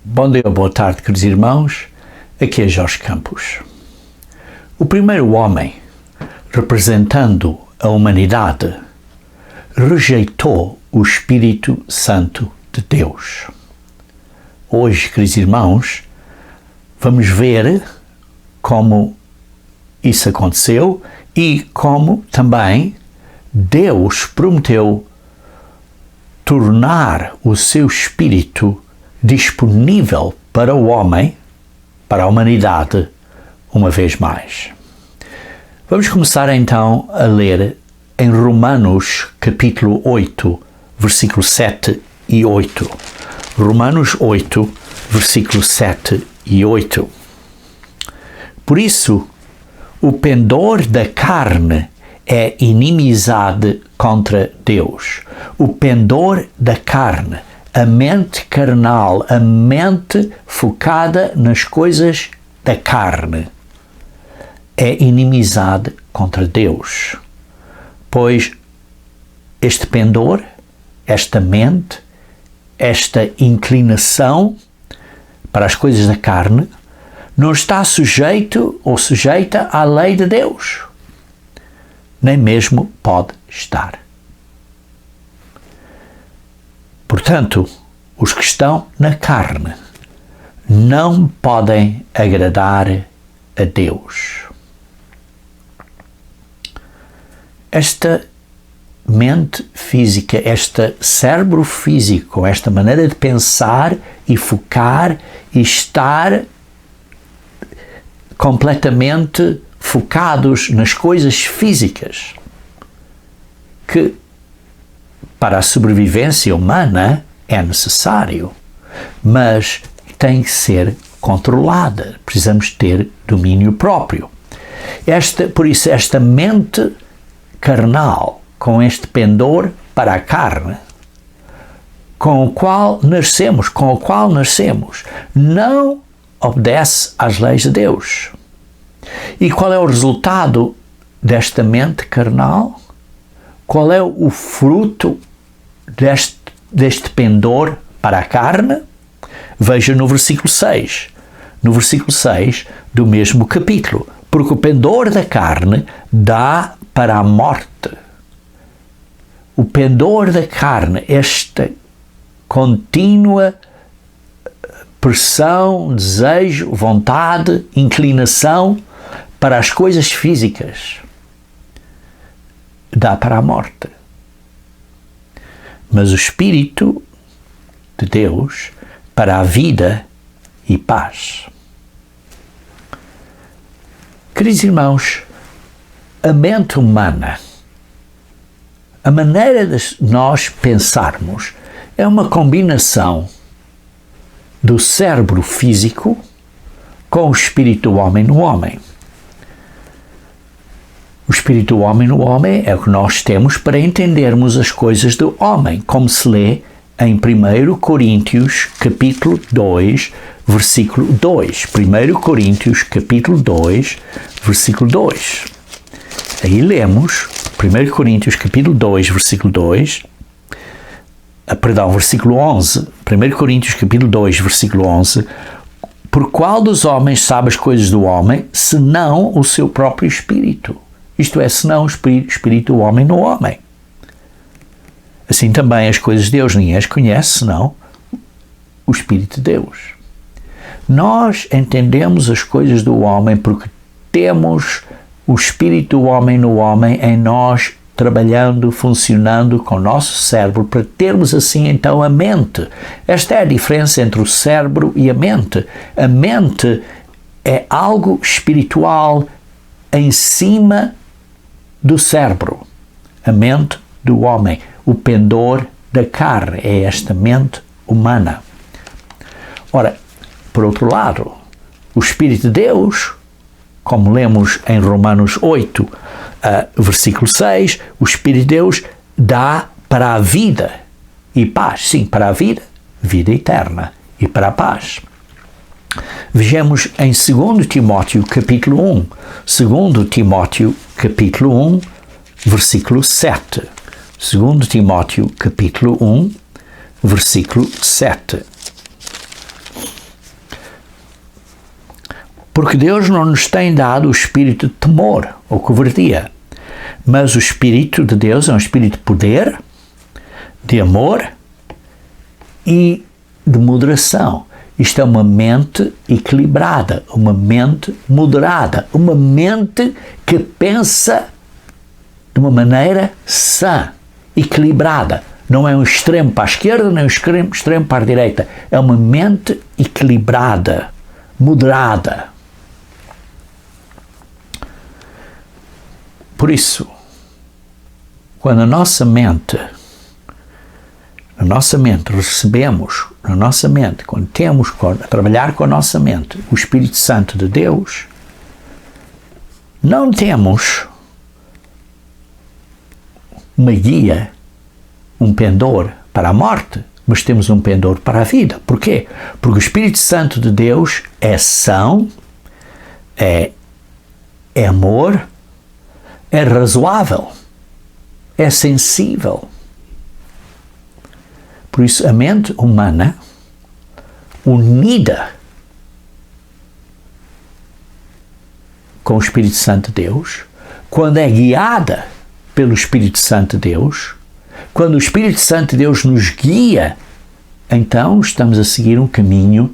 Bom dia, boa tarde, queridos irmãos. Aqui é Jorge Campos. O primeiro homem, representando a humanidade, rejeitou o Espírito Santo de Deus. Hoje, queridos irmãos, vamos ver como isso aconteceu e como também Deus prometeu tornar o seu Espírito disponível para o homem, para a humanidade, uma vez mais. Vamos começar então a ler em Romanos capítulo 8, versículos 7 e 8. Romanos 8, versículos 7 e 8. Por isso, o pendor da carne é inimizade contra Deus. O pendor da carne, a mente carnal, a mente focada nas coisas da carne, é inimizade contra Deus. Pois este pendor, esta mente, esta inclinação para as coisas da carne, não está sujeito ou sujeita à lei de Deus. Nem mesmo pode estar. Portanto, os que estão na carne não podem agradar a Deus. Esta mente física, este cérebro físico, esta maneira de pensar e focar e estar completamente focados nas coisas físicas, que para a sobrevivência humana é necessário, mas tem que ser controlada. Precisamos ter domínio próprio. Por isso, esta mente carnal, com este pendor para a carne, com o qual nascemos, não obedece às leis de Deus. E qual é o resultado desta mente carnal? Qual é o fruto deste pendor para a carne? Veja no versículo 6. No versículo 6 do mesmo capítulo. Porque o pendor da carne dá para a morte. O pendor da carne, esta contínua pressão, desejo, vontade, inclinação para as coisas físicas, dá para a morte. Mas o Espírito de Deus para a vida e paz. Queridos irmãos, a mente humana, a maneira de nós pensarmos é uma combinação do cérebro físico com o espírito do homem no homem. O espírito do homem no homem é o que nós temos para entendermos as coisas do homem, como se lê em 1 Coríntios capítulo 2, versículo 2. 1 Coríntios capítulo 2, versículo 2. Aí lemos 1 Coríntios capítulo 2, versículo 2, versículo 11. 1 Coríntios capítulo 2, versículo 11. Por qual dos homens sabe as coisas do homem, senão o seu próprio espírito? Isto é, senão o espírito do homem no homem. Assim também as coisas de Deus ninguém as conhece, senão o Espírito de Deus. Nós entendemos as coisas do homem porque temos o Espírito do homem no homem em nós, trabalhando, funcionando com o nosso cérebro, para termos assim então a mente. Esta é a diferença entre o cérebro e a mente. A mente é algo espiritual em cima do cérebro. A mente do homem. O pendor da carne é esta mente humana. Ora, por outro lado, o Espírito de Deus, como lemos em Romanos 8, versículo 6, o Espírito de Deus dá para a vida e paz. Sim, para a vida eterna e para a paz. Vejamos em 2 Timóteo capítulo 1. 2 Timóteo capítulo 1, versículo 7. 2 Timóteo capítulo 1, versículo 7. Porque Deus não nos tem dado o espírito de temor ou covardia, mas o Espírito de Deus é um espírito de poder, de amor e de moderação. Isto é uma mente equilibrada, uma mente moderada, uma mente que pensa de uma maneira sã, equilibrada. Não é um extremo para a esquerda, nem um extremo para a direita. É uma mente equilibrada, moderada. Por isso, quando na nossa mente recebemos, na nossa mente, quando temos a trabalhar com a nossa mente, o Espírito Santo de Deus, não temos uma guia, um pendor para a morte, mas temos um pendor para a vida. Porquê? Porque o Espírito Santo de Deus é são, é amor, é razoável, é sensível. Por isso, a mente humana, unida com o Espírito Santo de Deus, quando é guiada pelo Espírito Santo de Deus, quando o Espírito Santo de Deus nos guia, então estamos a seguir um caminho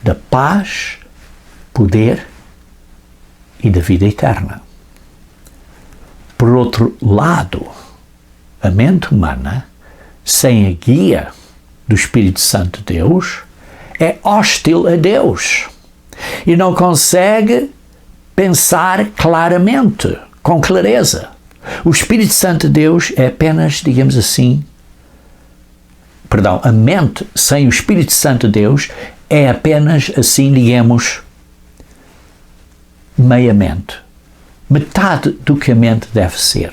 da paz, poder e da vida eterna. Por outro lado, a mente humana, sem a guia do Espírito Santo de Deus, é hostil a Deus e não consegue pensar claramente, com clareza. O Espírito Santo de Deus é apenas, digamos assim, a mente sem o Espírito Santo de Deus é apenas, assim, digamos, meia-mente. Metade do que a mente deve ser.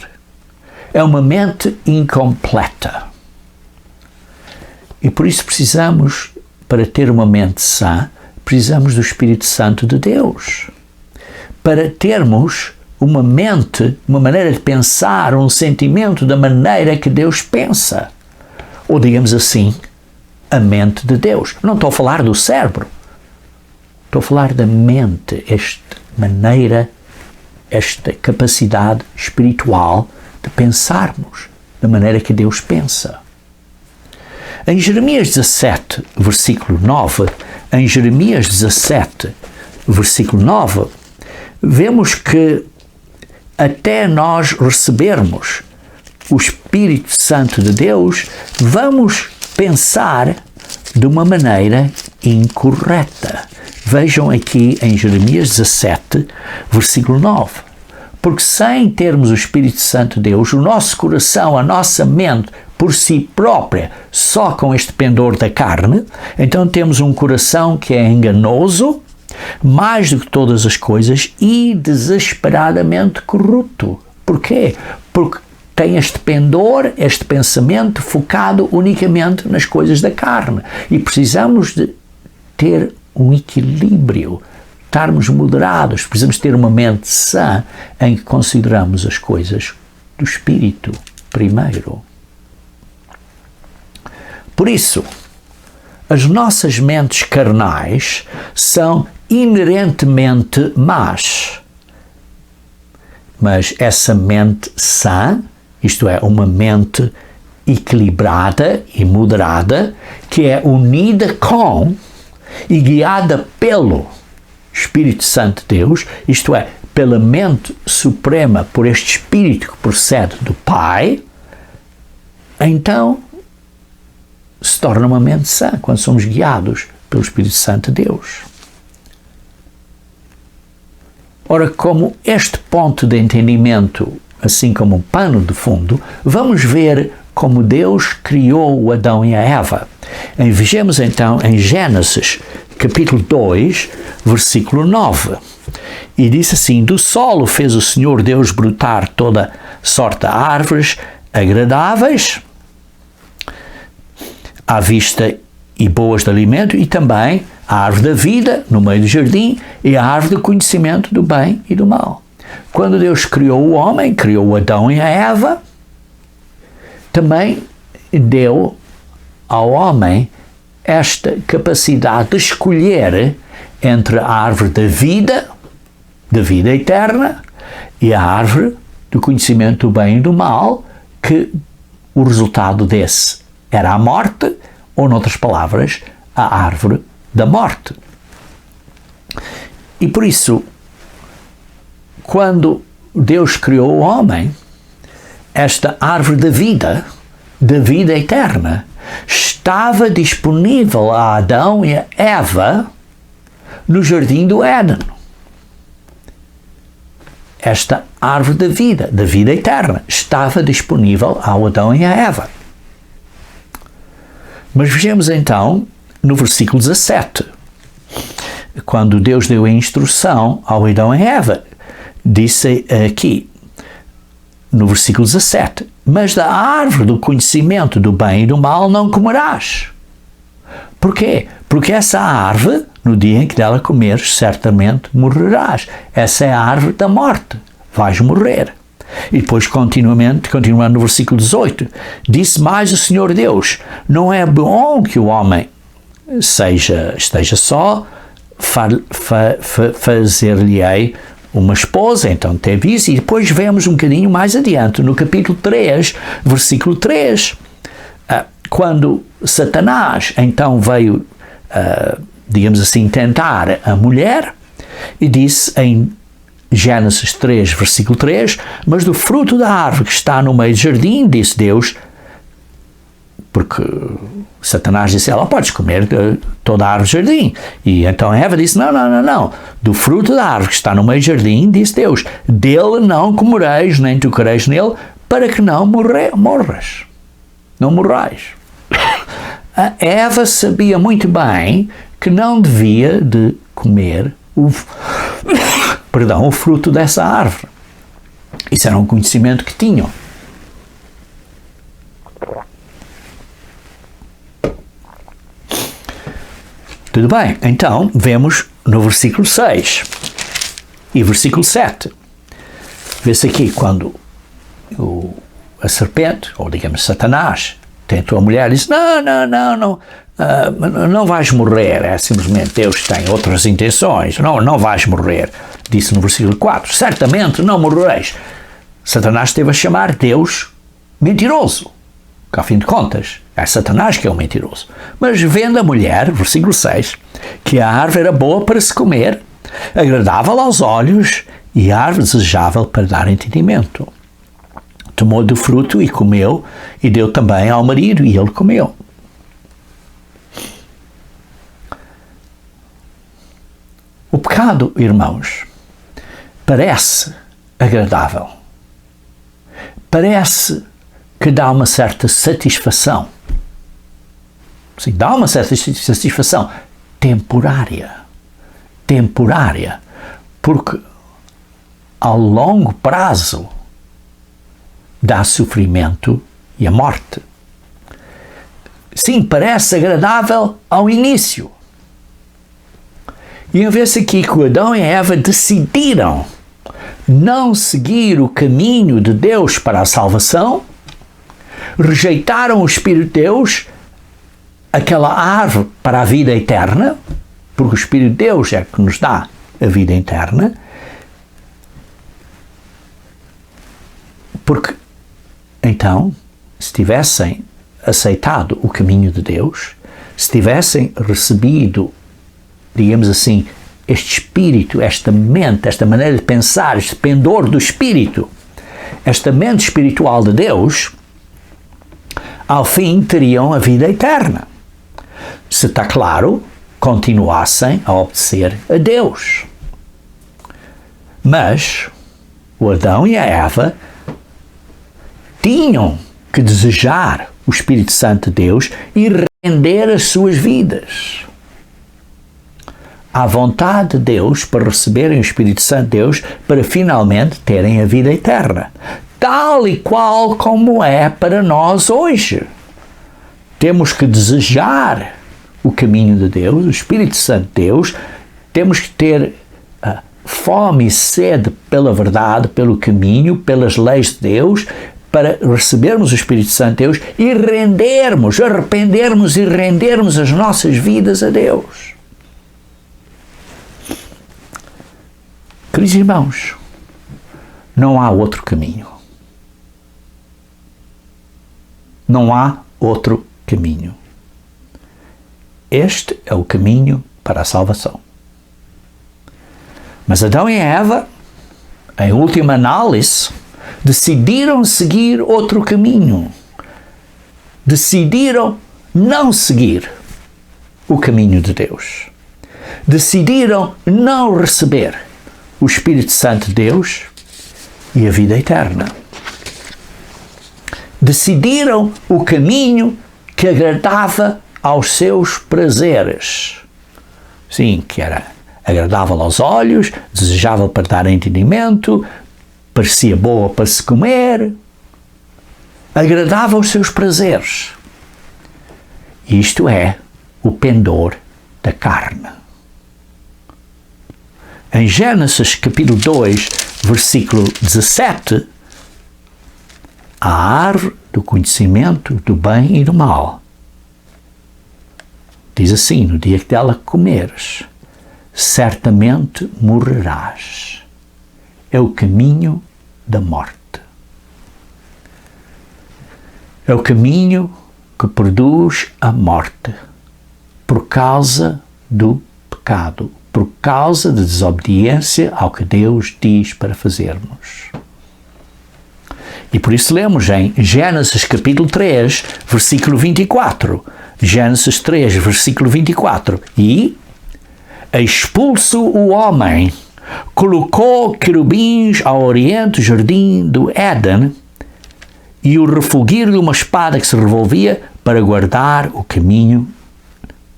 É uma mente incompleta. E por isso precisamos, para ter uma mente sã, precisamos do Espírito Santo de Deus. Para termos uma mente, uma maneira de pensar, um sentimento da maneira que Deus pensa. Ou, digamos assim, a mente de Deus. Não estou a falar do cérebro. Estou a falar da mente, esta maneira, esta capacidade espiritual de pensarmos da maneira que Deus pensa. Em Jeremias 17, versículo 9, vemos que até nós recebermos o Espírito Santo de Deus, vamos pensar de uma maneira incorreta. Vejam aqui em Jeremias 17, versículo 9. Porque sem termos o Espírito Santo de Deus, o nosso coração, a nossa mente, por si própria, só com este pendor da carne, então temos um coração que é enganoso, mais do que todas as coisas, e desesperadamente corrupto. Porquê? Porque tem este pendor, este pensamento focado unicamente nas coisas da carne. E precisamos de ter um equilíbrio, estarmos moderados, precisamos ter uma mente sã em que consideramos as coisas do Espírito primeiro. Por isso, as nossas mentes carnais são inerentemente más. Mas essa mente sã, isto é, uma mente equilibrada e moderada, que é unida com e guiada pelo Espírito Santo de Deus, isto é, pela mente suprema, por este Espírito que procede do Pai, então se torna uma mente sã quando somos guiados pelo Espírito Santo de Deus. Ora, como este ponto de entendimento, assim como um pano de fundo, vamos ver como Deus criou o Adão e a Eva. Vejamos então em Gênesis, capítulo 2, versículo 9. E disse assim: do solo fez o Senhor Deus brotar toda sorte de árvores agradáveis à vista e boas de alimento, e também a árvore da vida no meio do jardim e a árvore do conhecimento do bem e do mal. Quando Deus criou o homem, criou o Adão e a Eva, também deu ao homem esta capacidade de escolher entre a árvore da vida eterna, e a árvore do conhecimento do bem e do mal, que o resultado desse era a morte, ou, noutras palavras, a árvore da morte. E por isso, quando Deus criou o homem, esta árvore da vida eterna, estava disponível a Adão e a Eva no jardim do Éden. Esta árvore da vida eterna, estava disponível ao Adão e à Eva. Mas vejamos então no versículo 17, quando Deus deu a instrução ao Adão e à Eva, disse aqui, no versículo 17, mas da árvore do conhecimento do bem e do mal não comerás. Porquê? Porque essa árvore, no dia em que dela comeres, certamente morrerás. Essa é a árvore da morte. Vais morrer. E depois, continuando no versículo 18, disse mais o Senhor Deus, não é bom que o homem esteja só, fazer-lhe-ei uma esposa. Então teve isso, e depois vemos um bocadinho mais adiante, no capítulo 3, versículo 3, quando Satanás então veio, digamos assim, tentar a mulher, e disse em Gênesis 3, versículo 3, mas do fruto da árvore que está no meio do jardim, disse Deus, porque Satanás disse, ela podes comer toda a árvore do jardim. E então Eva disse, não. Do fruto da árvore que está no meio do jardim, disse Deus, dele não comereis, nem tocareis nele, para que não morras. Não morrais. A Eva sabia muito bem que não devia de comer o fruto dessa árvore. Isso era um conhecimento que tinham. Tudo bem, então vemos no versículo 6 e versículo 7. Vê-se aqui quando a serpente, ou digamos Satanás, tentou a mulher e disse, não vais morrer, é simplesmente Deus tem outras intenções, não vais morrer. Disse no versículo 4, certamente não morrereis. Satanás esteve a chamar Deus mentiroso, que ao fim de contas é Satanás que é o mentiroso. Mas vendo a mulher, versículo 6, que a árvore era boa para se comer, agradável aos olhos e árvore desejável para dar entendimento. Tomou do fruto e comeu, e deu também ao marido, e ele comeu. O pecado, irmãos, parece agradável. Parece que dá uma certa satisfação. Sim, dá uma certa satisfação temporária, porque ao longo prazo dá sofrimento e a morte. Sim, parece agradável ao início. E vê-se aqui que Adão e Eva decidiram não seguir o caminho de Deus para a salvação, rejeitaram o Espírito de Deus, aquela árvore para a vida eterna, porque o Espírito de Deus é que nos dá a vida eterna, porque então, se tivessem aceitado o caminho de Deus, se tivessem recebido, digamos assim, este espírito, esta mente, esta maneira de pensar, este pendor do espírito, esta mente espiritual de Deus, ao fim teriam a vida eterna. Se está claro, continuassem a obedecer a Deus. Mas o Adão e a Eva tinham que desejar o Espírito Santo de Deus e render as suas vidas à vontade de Deus para receberem o Espírito Santo de Deus para finalmente terem a vida eterna. Tal e qual como é para nós hoje. Temos que desejar o caminho de Deus, o Espírito Santo de Deus, temos que ter fome e sede pela verdade, pelo caminho, pelas leis de Deus, para recebermos o Espírito Santo de Deus e arrependermos e rendermos as nossas vidas a Deus. Queridos irmãos, não há outro caminho. Não há outro caminho. Este é o caminho para a salvação. Mas Adão e Eva, em última análise, decidiram seguir outro caminho. Decidiram não seguir o caminho de Deus. Decidiram não receber o Espírito Santo de Deus e a vida eterna. Decidiram o caminho que agradava aos seus prazeres. Sim, que era agradável aos olhos, desejável para dar entendimento, parecia boa para se comer, agradava aos seus prazeres. Isto é o pendor da carne. Em Gênesis capítulo 2, versículo 17, a árvore do conhecimento do bem e do mal. Diz assim: no dia que dela comeres, certamente morrerás. É o caminho da morte. É o caminho que produz a morte por causa do pecado, por causa da desobediência ao que Deus diz para fazermos. E por isso lemos em Gênesis capítulo 3, versículo 24. Gênesis 3, versículo 24. E, expulso o homem, colocou querubins ao oriente do jardim do Éden e o refulgir de uma espada que se revolvia para guardar o caminho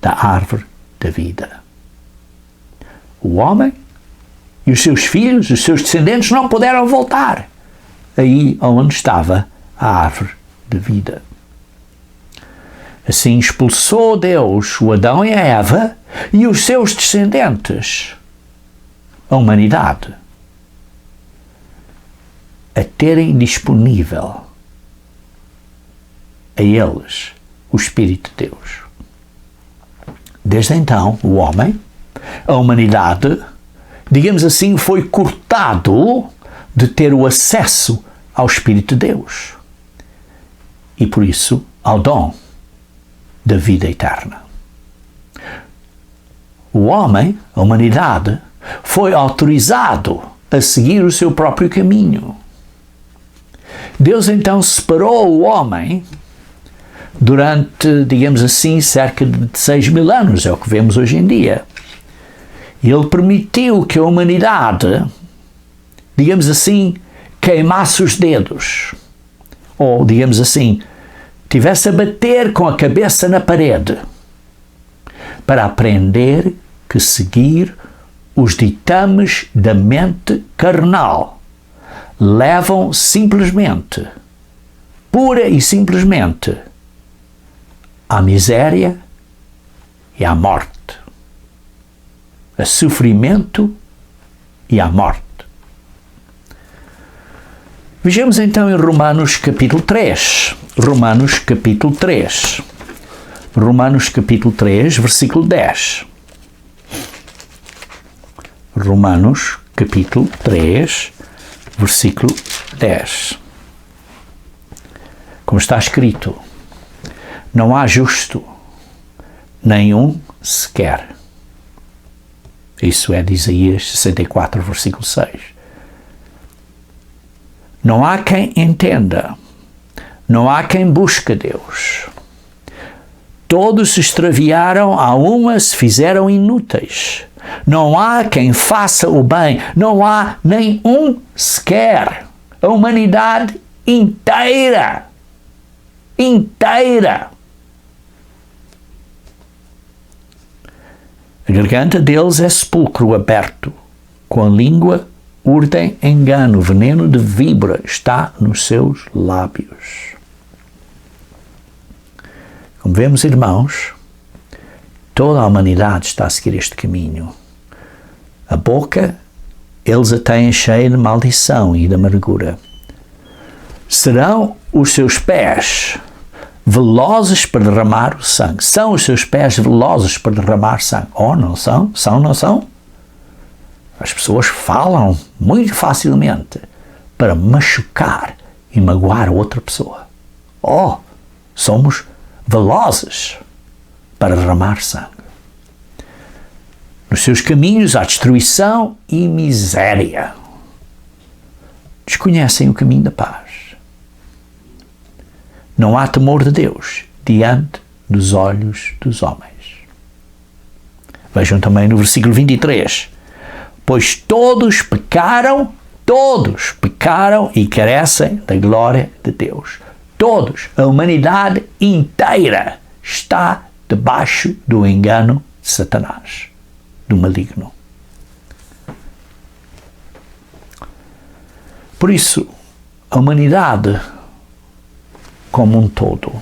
da árvore da vida. O homem e os seus filhos, os seus descendentes, não puderam voltar aí onde estava a árvore da vida. Assim expulsou Deus o Adão e a Eva e os seus descendentes, a humanidade, a terem disponível a eles o Espírito de Deus. Desde então, o homem, a humanidade, digamos assim, foi cortado de ter o acesso ao Espírito de Deus e, por isso, ao dom da vida eterna. O homem, a humanidade, foi autorizado a seguir o seu próprio caminho. Deus então separou o homem durante, digamos assim, cerca de 6.000 anos, é o que vemos hoje em dia. E Ele permitiu que a humanidade, digamos assim, queimasse os dedos, ou, digamos assim, tivesse a bater com a cabeça na parede, para aprender que seguir os ditames da mente carnal levam simplesmente, pura e simplesmente, à miséria e à morte, a sofrimento e à morte. Vejamos então em Romanos capítulo 3. Romanos capítulo 3. Romanos capítulo 3, versículo 10. Romanos capítulo 3, versículo 10. Como está escrito: não há justo, nenhum sequer. Isso é de Isaías 64, versículo 6. Não há quem entenda, não há quem busque Deus. Todos se extraviaram, a uma se fizeram inúteis. Não há quem faça o bem, não há nem um sequer. A humanidade inteira. A garganta deles é sepulcro aberto, com a língua urdem engano, veneno de víbora está nos seus lábios. Como vemos, irmãos, toda a humanidade está a seguir este caminho. A boca, eles a têm cheia de maldição e de amargura. Serão os seus pés velozes para derramar o sangue. São os seus pés velozes para derramar sangue. Oh, não são? Não são? As pessoas falam muito facilmente para machucar e magoar a outra pessoa. Somos velozes para derramar sangue. Nos seus caminhos há destruição e miséria. Desconhecem o caminho da paz. Não há temor de Deus diante dos olhos dos homens. Vejam também no versículo 23. Pois todos pecaram e carecem da glória de Deus. Todos, a humanidade inteira está debaixo do engano de Satanás, do maligno. Por isso, a humanidade como um todo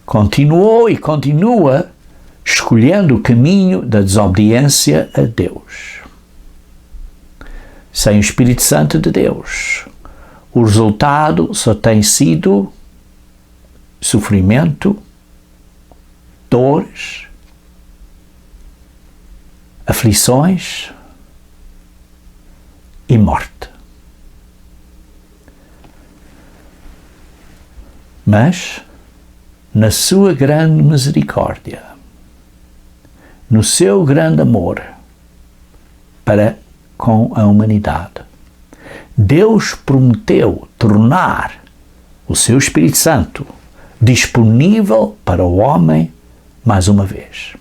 continuou e continua escolhendo o caminho da desobediência a Deus. Sem o Espírito Santo de Deus, o resultado só tem sido sofrimento, dores, aflições e morte. Mas, na sua grande misericórdia, no seu grande amor para com a humanidade, Deus prometeu tornar o seu Espírito Santo disponível para o homem mais uma vez.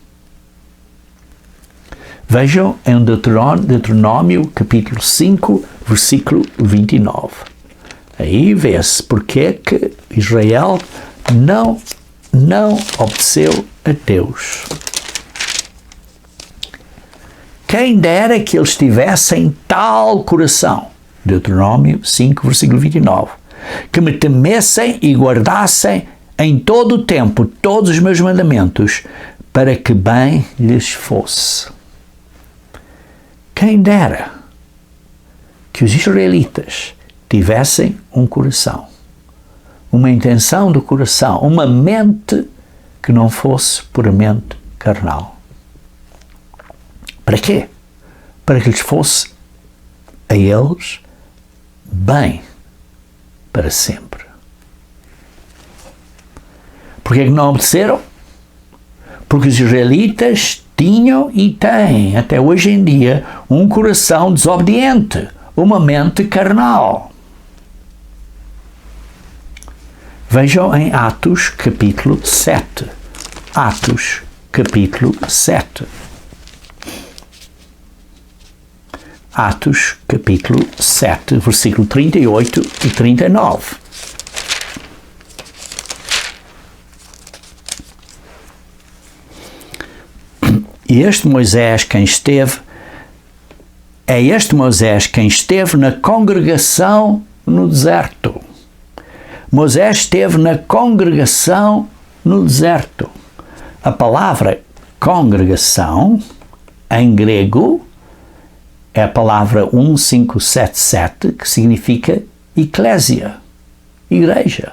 Vejam em Deuteronômio capítulo 5, versículo 29. Aí vê-se porque é que Israel não obedeceu a Deus. Quem dera que eles tivessem tal coração, Deuteronômio 5, versículo 29, que me temessem e guardassem em todo o tempo todos os meus mandamentos, para que bem lhes fosse. Quem dera que os israelitas tivessem um coração, uma intenção do coração, uma mente que não fosse puramente carnal. Para quê? Para que lhes fosse a eles bem para sempre. Porquê que não obedeceram? Porque os israelitas tinham e têm, até hoje em dia, um coração desobediente, uma mente carnal. Vejam em Atos capítulo 7. Atos capítulo 7. Atos capítulo 7, versículo 38 e 39. E este Moisés quem esteve na congregação no deserto. Moisés esteve na congregação no deserto. A palavra congregação, em grego, é a palavra 1577, que significa eclésia, igreja.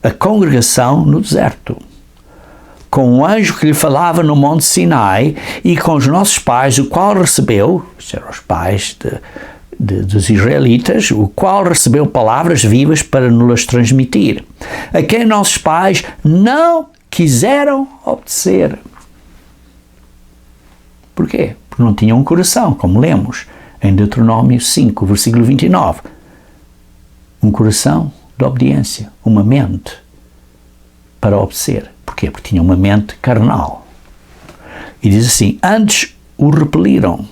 A congregação no deserto. Com um anjo que lhe falava no Monte Sinai e com os nossos pais, o qual recebeu, isto eram os pais dos israelitas, o qual recebeu palavras vivas para nos transmitir, a quem nossos pais não quiseram obedecer. Porquê? Porque não tinham um coração, como lemos em Deuteronômio 5, versículo 29. Um coração de obediência, uma mente para obedecer. Porquê? Porque tinham uma mente carnal. E diz assim, antes o repeliram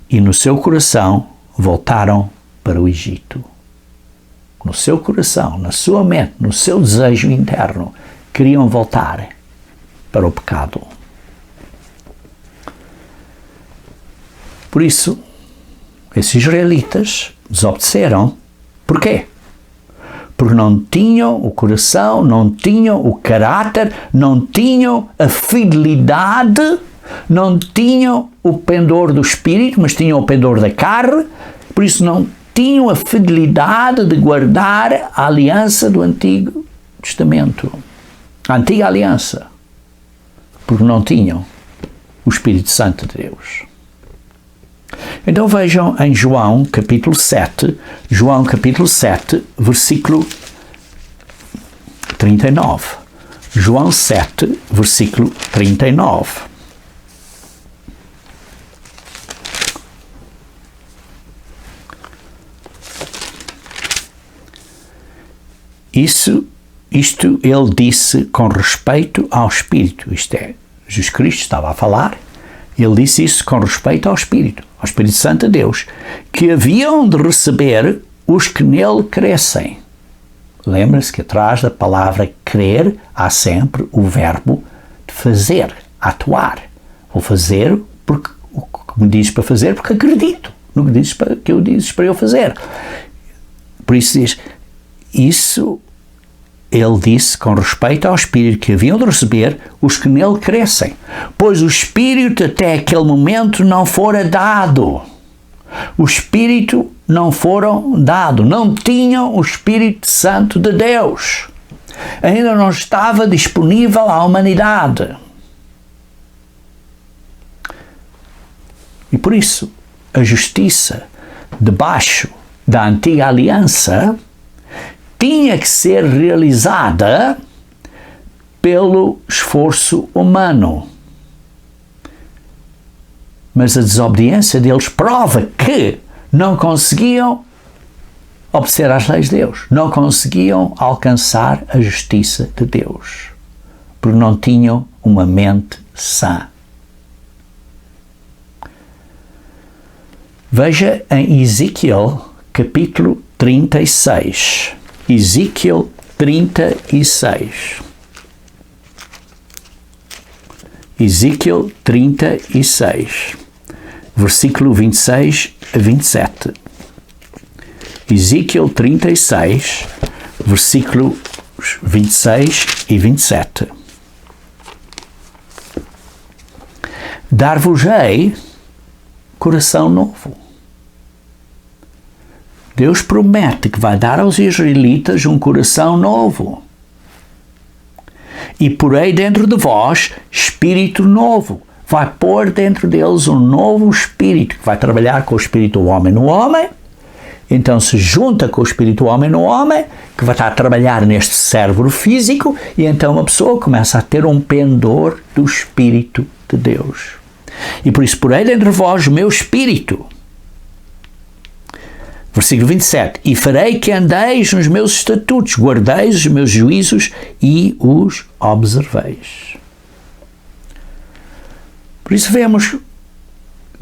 e no seu coração voltaram para o Egito. No seu coração, na sua mente, no seu desejo interno, queriam voltar para o pecado. Por isso, esses israelitas desobedeceram. Porquê? Porque não tinham o coração, não tinham o caráter, não tinham a fidelidade, não tinham o pendor do espírito, mas tinham o pendor da carne, por isso não tinham a fidelidade de guardar a aliança do Antigo Testamento, a antiga aliança, porque não tinham o Espírito Santo de Deus. Então vejam em João capítulo 7, versículo 39. João 7, versículo 39. Isto ele disse com respeito ao Espírito. Isto é, Jesus Cristo estava a falar, ele disse isso com respeito ao Espírito Santo de Deus, que haviam de receber os que nele crescem. Lembra-se que atrás da palavra crer há sempre o verbo de fazer, atuar. Vou fazer porque o que me dizes para fazer, porque acredito no que dizes para que eu dizes para eu fazer. Por isso diz, isso ele disse com respeito ao Espírito que haviam de receber os que nele crescem, pois o Espírito até aquele momento não fora dado. O Espírito não foram dado, não tinham o Espírito Santo de Deus. Ainda não estava disponível à humanidade. E por isso, a justiça debaixo da antiga aliança tinha que ser realizada pelo esforço humano. Mas a desobediência deles prova que não conseguiam obedecer às leis de Deus, não conseguiam alcançar a justiça de Deus, porque não tinham uma mente sã. Veja em Ezequiel capítulo 36. Ezequiel 36. Ezequiel 36, versículo 26 a 27. Ezequiel 36, versículos 26 e 27. Dar-vos-ei coração novo. Deus promete que vai dar aos israelitas um coração novo. E porei dentro de vós espírito novo. Vai pôr dentro deles um novo espírito, que vai trabalhar com o espírito do homem no homem. Então se junta com o espírito do homem no homem, que vai estar a trabalhar neste cérebro físico, e então a pessoa começa a ter um pendor do Espírito de Deus. E por isso porei dentro de vós o meu espírito. Versículo 27. E farei que andeis nos meus estatutos, guardeis os meus juízos e os observeis. Por isso vemos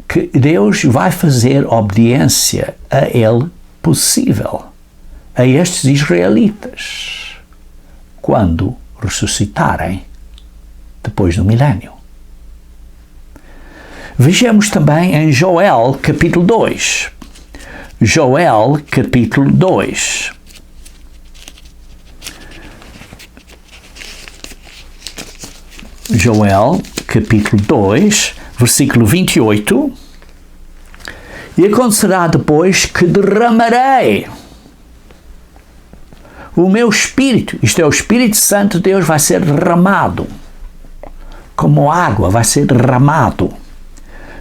que Deus vai fazer obediência a Ele possível, a estes israelitas, quando ressuscitarem depois do milénio. Vejamos também em Joel capítulo 2. Joel capítulo 2. Joel capítulo 2, versículo 28. E acontecerá depois que derramarei o meu Espírito, isto é, o Espírito Santo de Deus vai ser derramado, como água vai ser derramado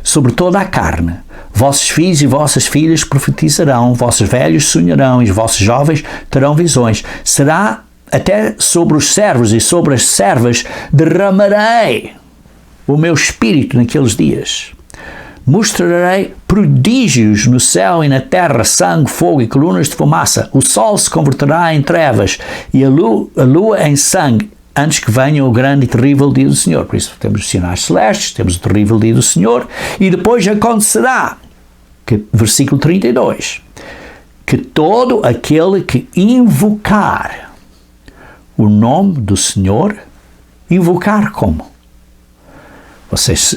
sobre toda a carne. Vossos filhos e vossas filhas profetizarão, vossos velhos sonharão e os vossos jovens terão visões. Será até sobre os servos e sobre as servas derramarei o meu Espírito naqueles dias. Mostrarei prodígios no céu e na terra, sangue, fogo e colunas de fumaça. O sol se converterá em trevas e a lua em sangue, antes que venha o grande e terrível dia do Senhor. Por isso temos os sinais celestes, temos o terrível dia do Senhor, e depois acontecerá, versículo 32, que todo aquele que invocar o nome do Senhor, invocar como? Vocês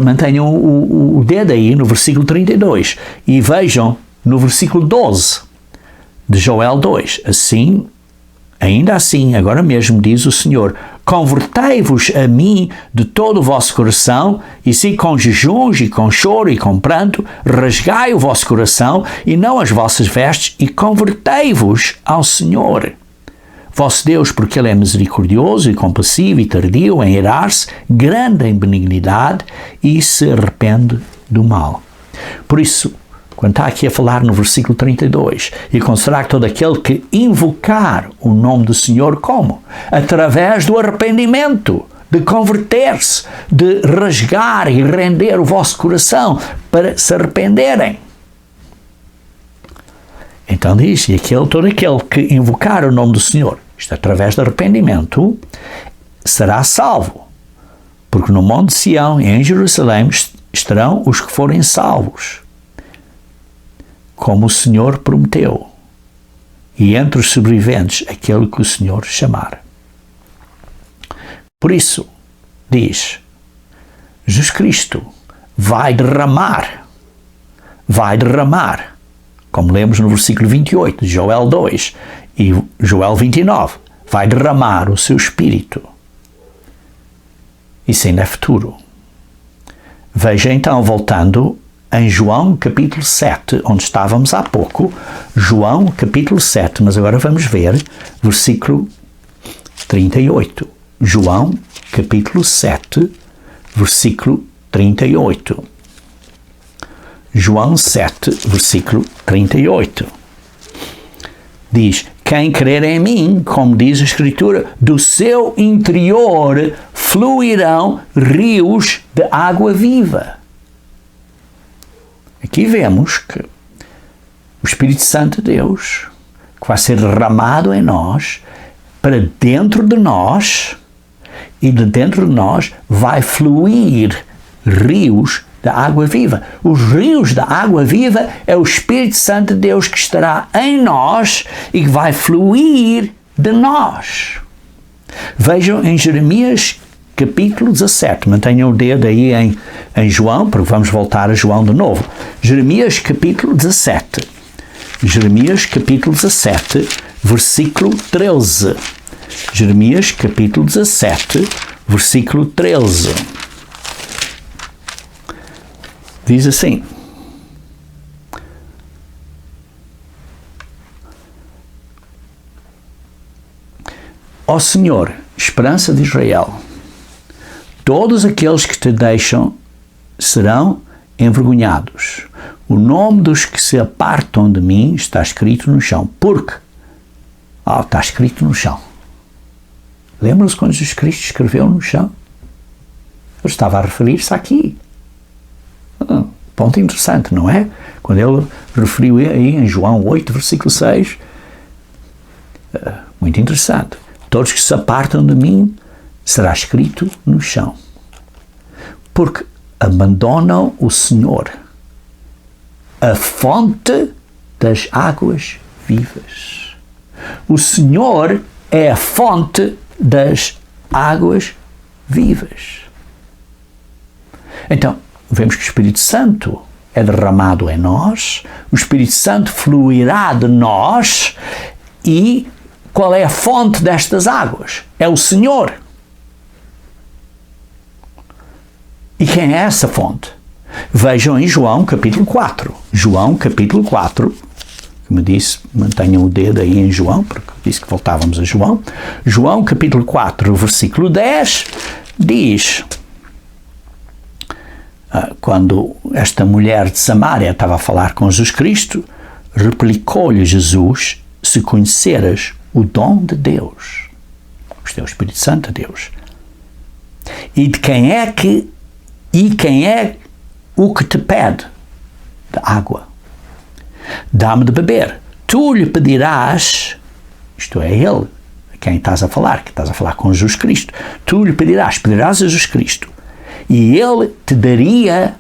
mantenham o dedo aí no versículo 32 e vejam no versículo 12 de Joel 2. Assim, ainda assim, agora mesmo diz o Senhor, convertei-vos a mim de todo o vosso coração, e se com jejuns e com choro e com pranto, rasgai o vosso coração e não as vossas vestes, e convertei-vos ao Senhor vosso Deus, porque Ele é misericordioso e compassivo e tardio em irar-se, grande em benignidade, e se arrepende do mal. Por isso, quando está aqui a falar no versículo 32, e considerar todo aquele que invocar o nome do Senhor como? Através do arrependimento, de converter-se, de rasgar e render o vosso coração para se arrependerem. Então diz, e todo aquele que invocar o nome do Senhor, isto através do arrependimento, será salvo. Porque no Monte de Sião e em Jerusalém estarão os que forem salvos, como o Senhor prometeu, e entre os sobreviventes aquele que o Senhor chamar. Por isso, diz, Jesus Cristo vai derramar, como lemos no versículo 28 de Joel 2 e Joel 29, vai derramar o seu Espírito. Isso ainda é futuro. Veja então, voltando em João capítulo 7, onde estávamos há pouco, João capítulo 7, mas agora vamos ver versículo 38. João capítulo 7, versículo 38. João 7, versículo 38. Diz, quem crer em mim, como diz a Escritura, do seu interior fluirão rios de água viva. Aqui vemos que o Espírito Santo de Deus, que vai ser derramado em nós, para dentro de nós, e de dentro de nós vai fluir rios da água viva. Os rios da água viva é o Espírito Santo de Deus que estará em nós e que vai fluir de nós. Vejam em Jeremias capítulo 17, mantenham o dedo aí em João, porque vamos voltar a João de novo. Jeremias capítulo 17. Jeremias capítulo 17, versículo 13. Jeremias capítulo 17, versículo 13. Diz assim, ó Senhor, esperança de Israel, todos aqueles que te deixam serão envergonhados. O nome dos que se apartam de mim está escrito no chão. Porque? Está escrito no chão. Lembram-se quando Jesus Cristo escreveu no chão? Ele estava a referir-se aqui. Ponto interessante, não é? Quando ele referiu aí em João 8, versículo 6, muito interessante. Todos que se apartam de mim será escrito no chão. Porque abandonam o Senhor, a fonte das águas vivas. O Senhor é a fonte das águas vivas. Então, vemos que o Espírito Santo é derramado em nós, o Espírito Santo fluirá de nós, e qual é a fonte destas águas? É o Senhor. E quem é essa fonte? Vejam em João capítulo 4. João capítulo 4, como disse, mantenham o dedo aí em João, porque disse que voltávamos a João. João capítulo 4, versículo 10, diz... Quando esta mulher de Samaria estava a falar com Jesus Cristo, replicou-lhe Jesus, se conheceras o dom de Deus, isto é o Espírito Santo de Deus, e quem é o que te pede de água, dá-me de beber, tu lhe pedirás, isto é ele, a quem estás a falar, que estás a falar com Jesus Cristo, tu lhe pedirás a Jesus Cristo, e ele te daria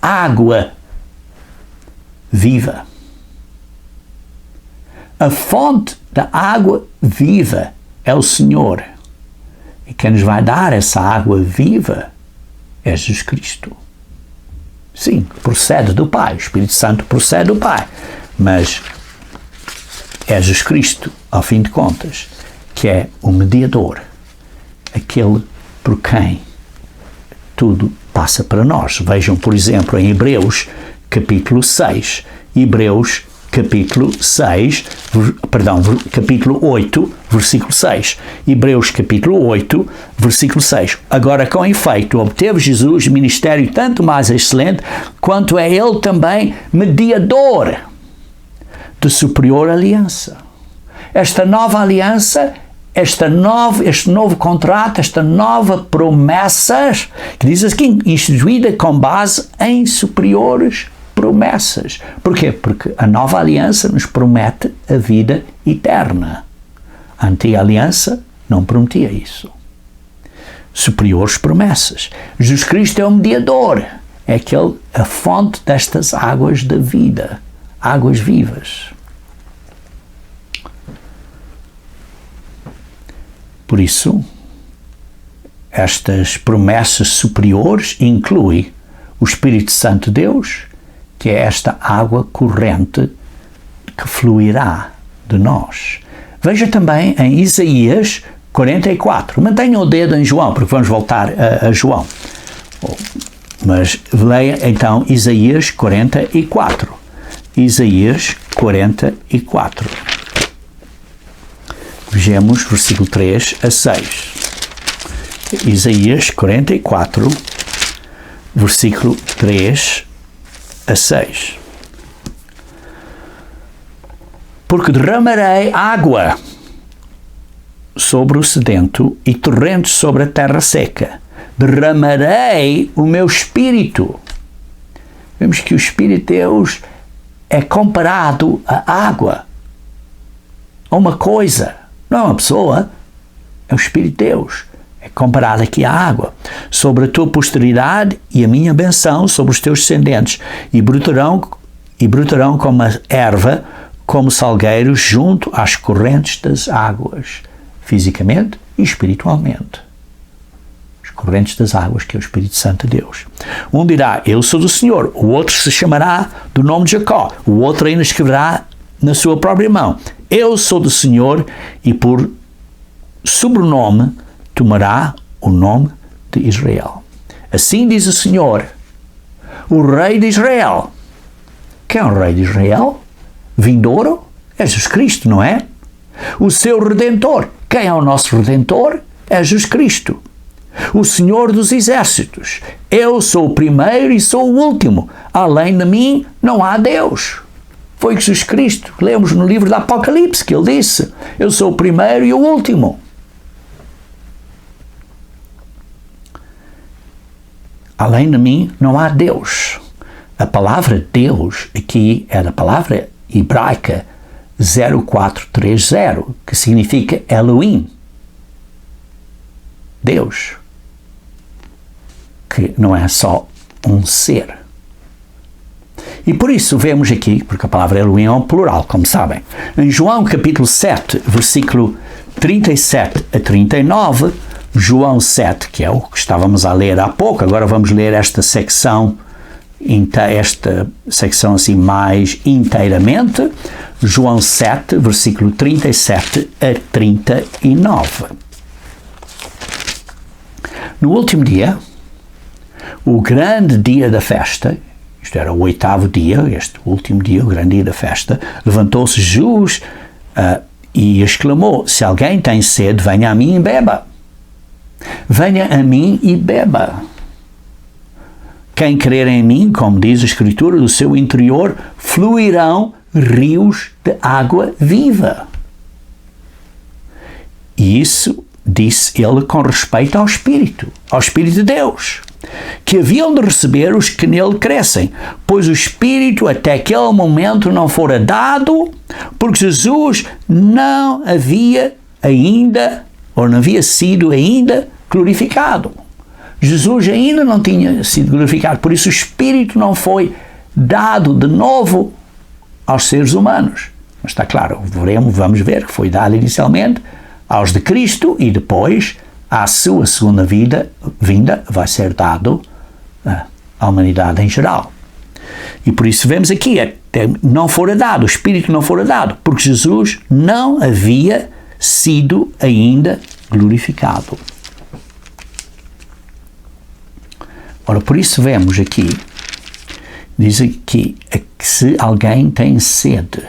água viva. A fonte da água viva é o Senhor. E quem nos vai dar essa água viva é Jesus Cristo. Sim, procede do Pai. O Espírito Santo procede do Pai. Mas é Jesus Cristo, ao fim de contas, que é o mediador. Aquele por quem tudo passa para nós. Vejam, por exemplo, em Hebreus capítulo 6. Hebreus capítulo 8, versículo 6. Hebreus capítulo 8, versículo 6. Agora, com efeito, obteve Jesus ministério tanto mais excelente, quanto é ele também mediador de superior aliança. Esta nova aliança, este novo contrato, esta nova promessa, que diz aqui, instituída com base em superiores promessas. Porquê? Porque a nova aliança nos promete a vida eterna. A antiga aliança não prometia isso. Superiores promessas. Jesus Cristo é o mediador, é a fonte destas águas da vida, águas vivas. Por isso, estas promessas superiores incluem o Espírito Santo de Deus, que é esta água corrente que fluirá de nós. Veja também em Isaías 44. Mantenha o dedo em João, porque vamos voltar a João. Mas leia então Isaías 44. Isaías 44. Vejamos versículo 3 a 6. Isaías 44, versículo 3 a 6. Porque derramarei água sobre o sedento e torrentes sobre a terra seca. Derramarei o meu Espírito. Vemos que o Espírito de Deus é comparado à água, a uma coisa. Não é uma pessoa, é o Espírito de Deus. É comparado aqui à água. Sobre a tua posteridade e a minha benção sobre os teus descendentes. E brotarão como a erva, como salgueiros junto às correntes das águas. Fisicamente e espiritualmente. As correntes das águas, que é o Espírito Santo de Deus. Um dirá, eu sou do Senhor. O outro se chamará do nome de Jacó. O outro ainda escreverá na sua própria mão. Eu sou do Senhor, e por sobrenome tomará o nome de Israel. Assim diz o Senhor, o Rei de Israel. Quem é o Rei de Israel? Vindouro? É Jesus Cristo, não é? O seu Redentor. Quem é o nosso Redentor? É Jesus Cristo. O Senhor dos Exércitos. Eu sou o primeiro e sou o último. Além de mim não há Deus. Foi Jesus Cristo, lemos no livro do Apocalipse, que ele disse, eu sou o primeiro e o último. Além de mim não há Deus. A palavra Deus aqui é a palavra hebraica 0430, que significa Elohim. Deus. Que não é só um ser. E por isso vemos aqui, porque a palavra Elohim é um plural, como sabem. Em João capítulo 7, versículo 37 a 39, João 7, que é o que estávamos a ler há pouco, agora vamos ler esta secção assim mais inteiramente. João 7, versículo 37 a 39. No último dia, o grande dia da festa, isto era o 8º dia, este último dia, o grande dia da festa, levantou-se Jesus e exclamou, se alguém tem sede, venha a mim e beba. Venha a mim e beba. Quem crer em mim, como diz a Escritura, do seu interior fluirão rios de água viva. E isso disse ele com respeito ao Espírito de Deus, que haviam de receber os que nele crescem, pois o Espírito até aquele momento não fora dado, porque Jesus não havia sido ainda glorificado. Jesus ainda não tinha sido glorificado, por isso o Espírito não foi dado de novo aos seres humanos. Mas está claro, vamos ver que foi dado inicialmente aos de Cristo e depois, à sua segunda vinda, vai ser dado à humanidade em geral. E por isso vemos aqui, não fora dado, o Espírito não fora dado, porque Jesus não havia sido ainda glorificado. Ora, por isso vemos aqui, diz aqui que se alguém tem sede,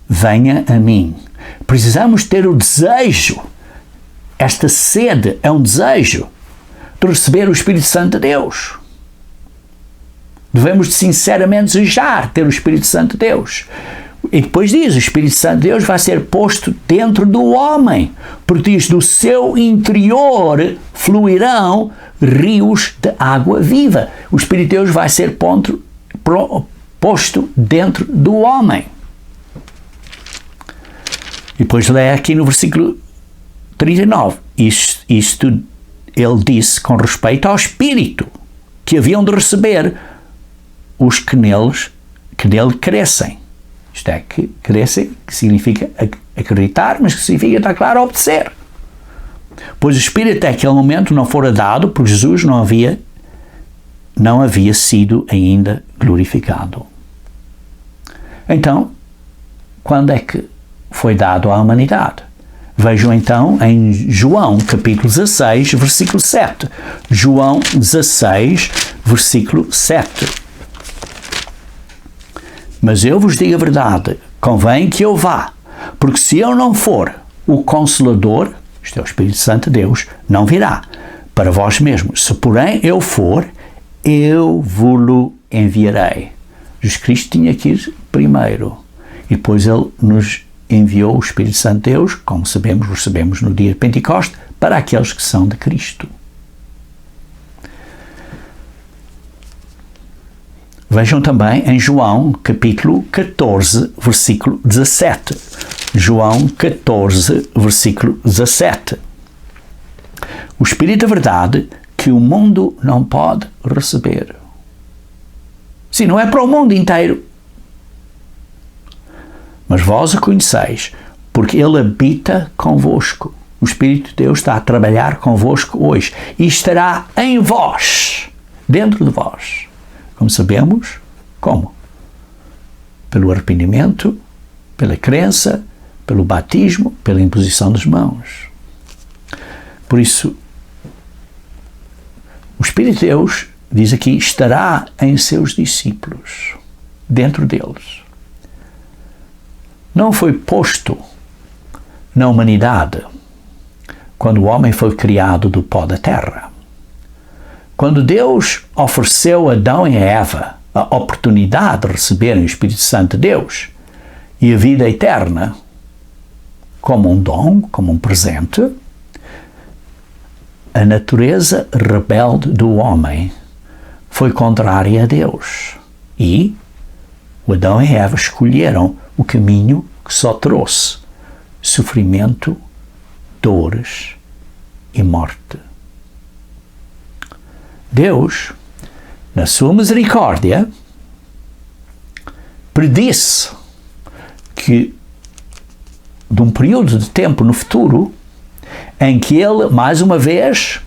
venha a mim. Precisamos ter o desejo. Esta sede é um desejo de receber o Espírito Santo de Deus. Devemos sinceramente desejar ter o Espírito Santo de Deus. E depois diz, o Espírito Santo de Deus vai ser posto dentro do homem, porque diz, do seu interior fluirão rios de água viva. O Espírito de Deus vai ser posto dentro do homem. E depois lê aqui no versículo 39, isto ele disse com respeito ao Espírito, que haviam de receber os que nele crescem. Isto é, que crescem, que significa acreditar, mas que significa, está claro, obedecer. Pois o Espírito até aquele momento não fora dado, porque Jesus não havia sido ainda glorificado. Então, quando é que foi dado à humanidade? Vejam então em João, capítulo 16, versículo 7. João 16, versículo 7. Mas eu vos digo a verdade, convém que eu vá, porque se eu não for, o Consolador, isto é o Espírito Santo de Deus, não virá para vós mesmos. Se porém eu for, eu vos-lo enviarei. Jesus Cristo tinha que ir primeiro, e depois ele nos enviou o Espírito Santo de Deus, como sabemos, recebemos no dia de Pentecostes, para aqueles que são de Cristo. Vejam também em João, capítulo 14, versículo 17. João 14, versículo 17. O Espírito da verdade que o mundo não pode receber. Sim, não é para o mundo inteiro. Mas vós o conheceis, porque ele habita convosco. O Espírito de Deus está a trabalhar convosco hoje e estará em vós, dentro de vós. Como sabemos, como? Pelo arrependimento, pela crença, pelo batismo, pela imposição das mãos. Por isso, o Espírito de Deus, diz aqui, estará em seus discípulos, dentro deles. Não foi posto na humanidade quando o homem foi criado do pó da terra. Quando Deus ofereceu a Adão e a Eva a oportunidade de receberem o Espírito Santo de Deus e a vida eterna como um dom, como um presente, a natureza rebelde do homem foi contrária a Deus. E o Adão e a Eva escolheram o caminho que só trouxe sofrimento, dores e morte. Deus, na sua misericórdia, predisse que de um período de tempo no futuro em que ele, mais uma vez,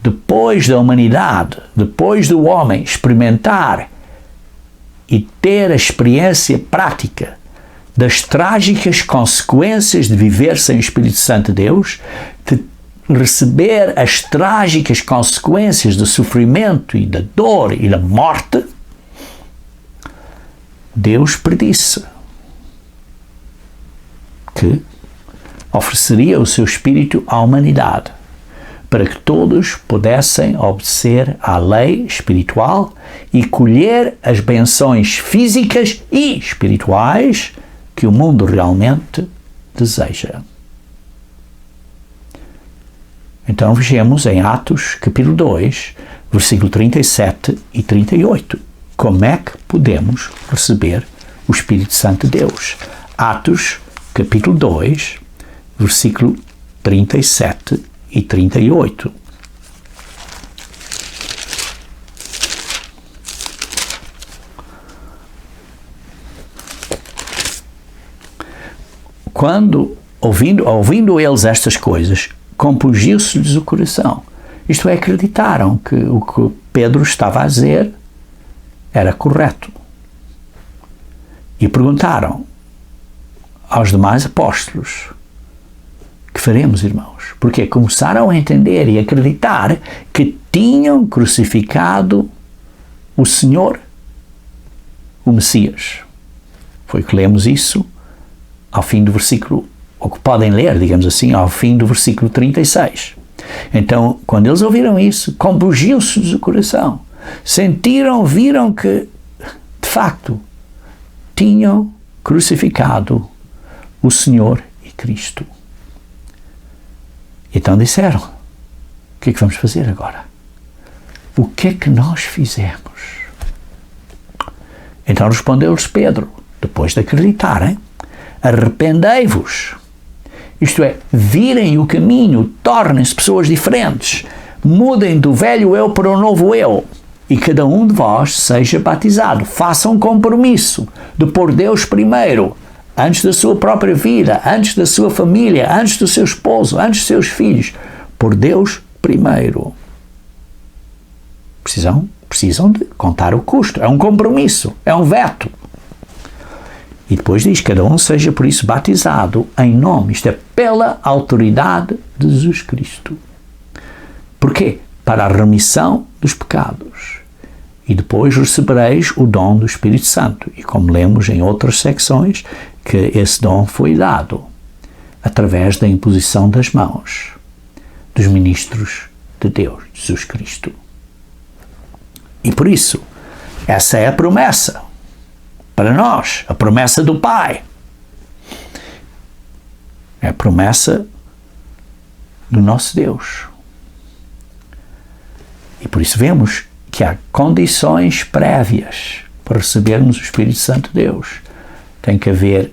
depois da humanidade, depois do homem experimentar e ter a experiência prática das trágicas consequências de viver sem o Espírito Santo de Deus, de receber as trágicas consequências do sofrimento e da dor e da morte, Deus predisse que ofereceria o seu Espírito à humanidade para que todos pudessem obedecer à lei espiritual e colher as bênçãos físicas e espirituais que o mundo realmente deseja. Então vejamos em Atos, capítulo 2, versículo 37 e 38. Como é que podemos receber o Espírito Santo de Deus? Atos, capítulo 2, versículo 37 e 38. Quando, ouvindo eles estas coisas, compungiu-se-lhes o coração. Isto é, acreditaram que o que Pedro estava a dizer era correto. E perguntaram aos demais apóstolos: que faremos, irmãos? Porque começaram a entender e acreditar que tinham crucificado o Senhor o Messias. Foi que lemos isso ao fim do versículo, ou que podem ler, digamos assim, ao fim do versículo 36. Então, quando eles ouviram isso, compungiu-se-lhes o coração. Viram que, de facto, tinham crucificado o Senhor e Cristo. Então disseram: o que é que vamos fazer agora? O que é que nós fizemos? Então respondeu-lhes Pedro, depois de acreditarem: arrependei-vos. Isto é, virem o caminho, tornem-se pessoas diferentes, mudem do velho eu para o novo eu, e cada um de vós seja batizado. Façam um compromisso de pôr Deus primeiro, antes da sua própria vida, antes da sua família, antes do seu esposo, antes dos seus filhos. Pôr Deus primeiro. Precisam de contar o custo. É um compromisso, é um veto. E depois diz: cada um seja por isso batizado em nome, isto é, pela autoridade de Jesus Cristo. Porquê? Para a remissão dos pecados. E depois recebereis o dom do Espírito Santo. E como lemos em outras secções, que esse dom foi dado através da imposição das mãos dos ministros de Deus, Jesus Cristo. E por isso, essa é a promessa para nós, a promessa do Pai. É a promessa do nosso Deus. E por isso vemos que há condições prévias para recebermos o Espírito Santo de Deus. Tem que haver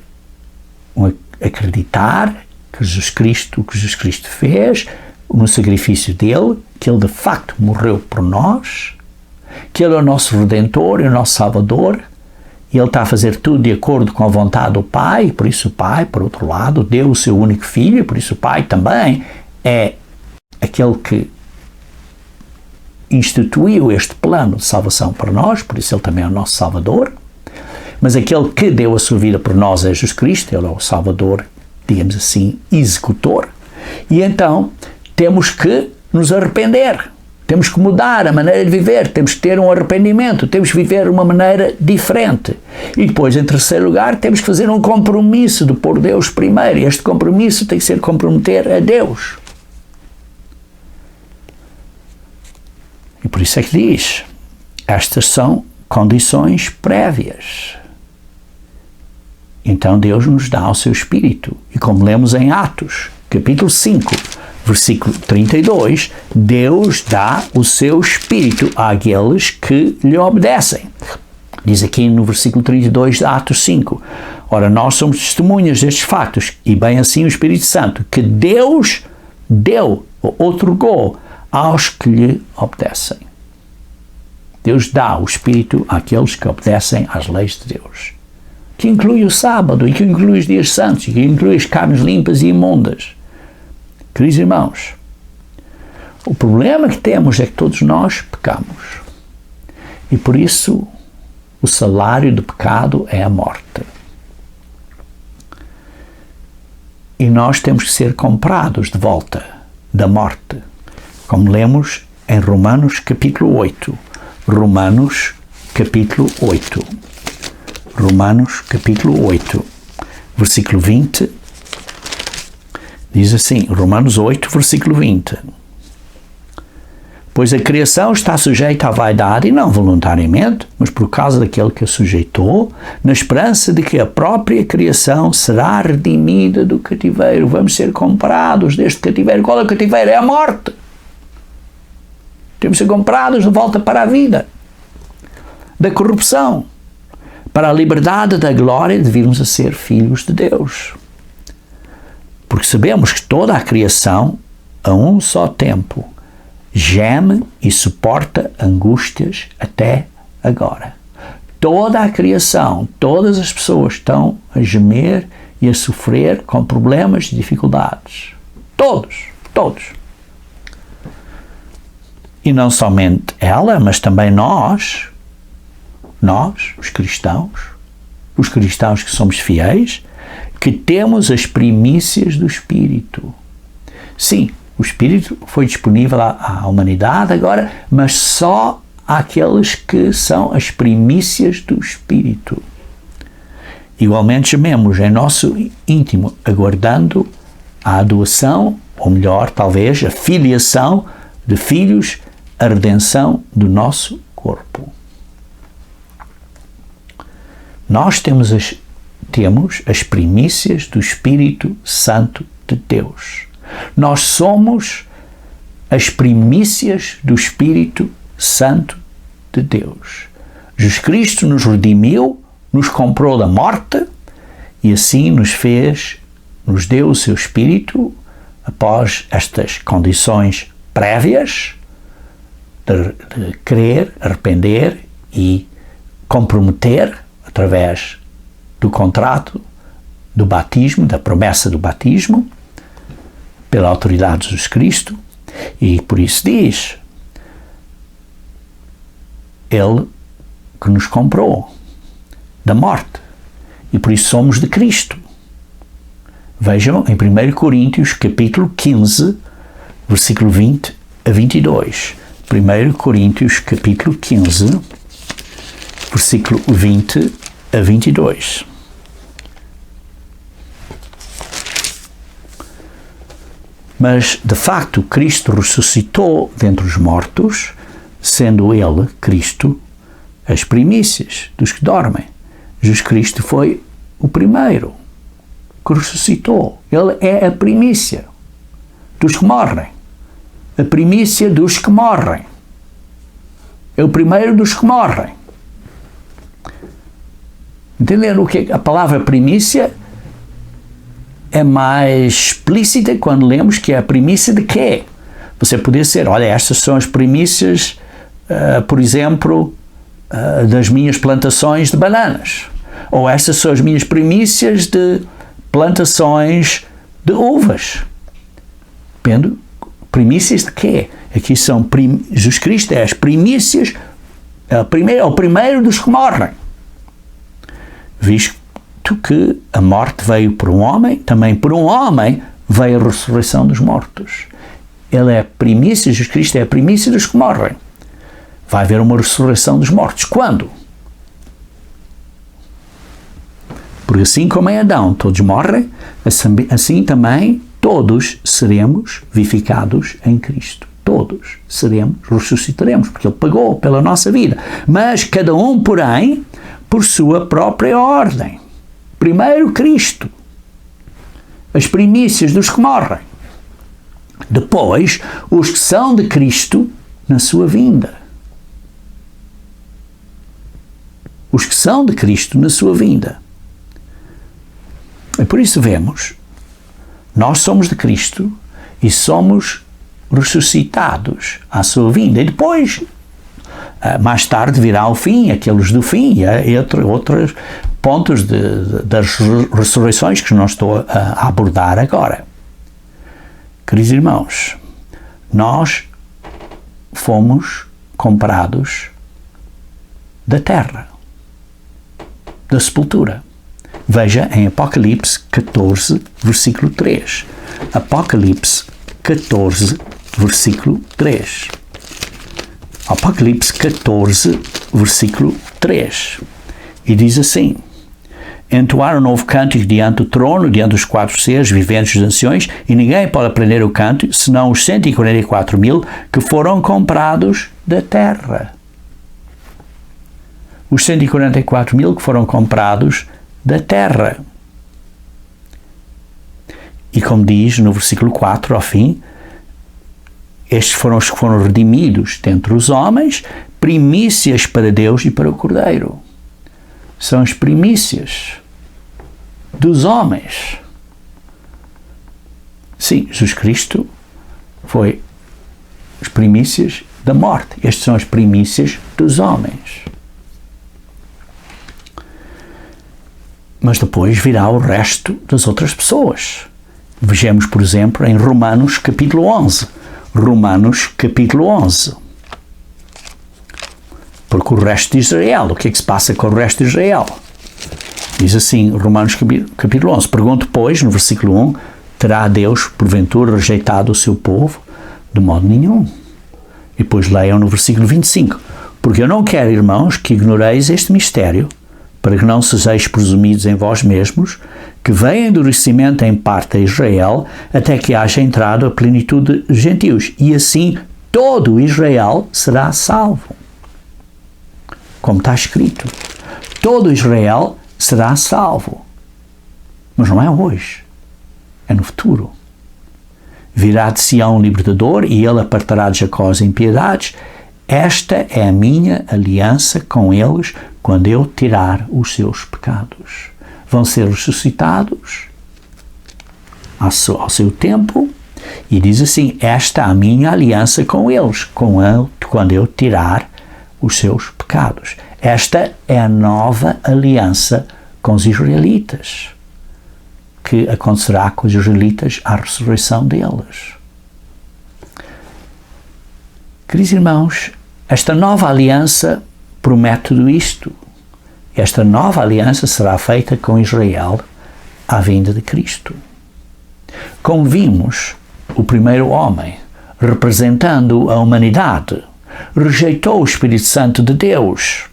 acreditar que Jesus Cristo, o que Jesus Cristo fez no sacrifício dele, que ele de facto morreu por nós, que ele é o nosso Redentor e o nosso Salvador, e ele está a fazer tudo de acordo com a vontade do Pai, e por isso o Pai, por outro lado, deu o seu único Filho, e por isso o Pai também é aquele que instituiu este plano de salvação para nós, por isso ele também é o nosso Salvador. Mas aquele que deu a sua vida por nós é Jesus Cristo, ele é o Salvador, digamos assim, executor. E então temos que nos arrepender, temos que mudar a maneira de viver, temos que ter um arrependimento, temos que viver de uma maneira diferente. E depois, em terceiro lugar, temos que fazer um compromisso de pôr Deus primeiro. E este compromisso tem que ser comprometer a Deus. E por isso é que diz, estas são condições prévias. Então Deus nos dá o seu Espírito. E como lemos em Atos, capítulo 5, versículo 32, Deus dá o seu Espírito àqueles que lhe obedecem. Diz aqui no versículo 32 de Atos 5, ora, nós somos testemunhas destes factos, e bem assim o Espírito Santo, que Deus deu, ou outorgou, aos que lhe obedecem. Deus dá o Espírito àqueles que obedecem às leis de Deus, que inclui o sábado, e que inclui os dias santos, e que inclui as carnes limpas e imundas. Queridos irmãos, o problema que temos é que todos nós pecamos. E por isso, o salário do pecado é a morte. E nós temos que ser comprados de volta da morte, como lemos em Romanos capítulo 8. Romanos capítulo 8. Romanos capítulo 8, versículo 20, diz assim, Romanos 8, versículo 20. Pois a criação está sujeita à vaidade, e não voluntariamente, mas por causa daquele que a sujeitou, na esperança de que a própria criação será redimida do cativeiro. Vamos ser comprados deste cativeiro. Qual é o cativeiro? É a morte. Temos que ser comprados de volta para a vida da corrupção, para a liberdade da glória de virmos a ser filhos de Deus. Porque sabemos que toda a criação, a um só tempo, geme e suporta angústias até agora. Toda a criação, todas as pessoas estão a gemer e a sofrer com problemas e dificuldades. Todos. E não somente ela, mas também nós, os cristãos que somos fiéis, que temos as primícias do Espírito. Sim, o Espírito foi disponível à humanidade agora, mas só àqueles que são as primícias do Espírito. Igualmente gememos em nosso íntimo, aguardando a adoção, ou melhor, talvez, a filiação de filhos, a redenção do nosso corpo. Nós temos as primícias do Espírito Santo de Deus. Nós somos as primícias do Espírito Santo de Deus. Jesus Cristo nos redimiu, nos comprou da morte e assim nos deu o seu Espírito após estas condições prévias de crer, arrepender e comprometer através do contrato do batismo, da promessa do batismo, pela autoridade de Jesus Cristo, e por isso diz, Ele que nos comprou da morte, e por isso somos de Cristo. Vejam em 1 Coríntios capítulo 15, versículo 20 a 22. 1 Coríntios capítulo 15, versículo 20 a 22. Mas, de facto, Cristo ressuscitou dentre os mortos, sendo Ele, Cristo, as primícias dos que dormem. Jesus Cristo foi o primeiro que ressuscitou. Ele é a primícia dos que morrem. A primícia dos que morrem. É o primeiro dos que morrem. Entenderam o que a palavra primícia é mais explícita quando lemos que é a primícia de quê? Você poderia dizer, olha, estas são as primícias, por exemplo, das minhas plantações de bananas. Ou estas são as minhas primícias de plantações de uvas. Depende, primícias de quê? Aqui são Jesus Cristo é as primícias, é o primeiro dos que morrem. Visto que a morte veio por um homem, também por um homem veio a ressurreição dos mortos. Ele é a primícia, Jesus Cristo é a primícia dos que morrem. Vai haver uma ressurreição dos mortos. Quando? Porque assim como em Adão todos morrem, assim também todos seremos vivificados em Cristo. Todos ressuscitaremos, porque Ele pagou pela nossa vida. Mas cada um, porém, por sua própria ordem. Primeiro Cristo, as primícias dos que morrem. Depois, os que são de Cristo na sua vinda. Os que são de Cristo na sua vinda. E por isso vemos, nós somos de Cristo e somos ressuscitados à sua vinda. E depois, mais tarde virá o fim, aqueles do fim, e outros pontos das ressurreições que não estou a abordar agora. Queridos irmãos, nós fomos comprados da terra, da sepultura. Veja em Apocalipse 14, versículo 3. Apocalipse 14, versículo 3. Apocalipse 14, versículo 3. E diz assim: entoaram um novo cântico diante do trono, diante dos 4 seres viventes dos anciões, e ninguém pode aprender o canto, senão os 144.000 que foram comprados da terra. Os 144.000 que foram comprados da terra. E como diz no versículo 4, ao fim, estes foram os que foram redimidos dentre os homens, primícias para Deus e para o Cordeiro. São as primícias dos homens. Sim, Jesus Cristo foi as primícias da morte. Estas são as primícias dos homens. Mas depois virá o resto das outras pessoas. Vejamos, por exemplo, em Romanos capítulo 11. Romanos capítulo 11. Porque o resto de Israel, o que é que se passa com o resto de Israel? Diz assim, Romanos capítulo 11. Pergunto, pois, no versículo 1, terá Deus, porventura, rejeitado o seu povo? De modo nenhum. E depois leiam no versículo 25. Porque eu não quero, irmãos, que ignoreis este mistério, para que não sejais presumidos em vós mesmos, que venha endurecimento em parte a Israel, até que haja entrado a plenitude de gentios, e assim todo Israel será salvo. Como está escrito, todo Israel será salvo. Mas não é hoje, é no futuro. Virá de Sião um libertador, e ele apartará de Jacó as impiedades. Esta é a minha aliança com eles quando eu tirar os seus pecados. Vão ser ressuscitados ao seu tempo, e diz assim, esta é a minha aliança com eles, quando eu tirar os seus pecados. Esta é a nova aliança com os israelitas, que acontecerá com os israelitas à ressurreição deles. Queridos irmãos, esta nova aliança promete tudo isto. Esta nova aliança será feita com Israel à vinda de Cristo. Como vimos, o primeiro homem, representando a humanidade, rejeitou o Espírito Santo de Deus.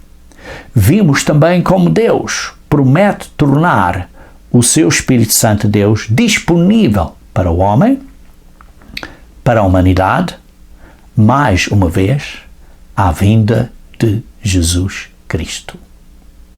Vimos também como Deus promete tornar o seu Espírito Santo de Deus disponível para o homem, para a humanidade, mais uma vez, à vinda de Jesus Cristo.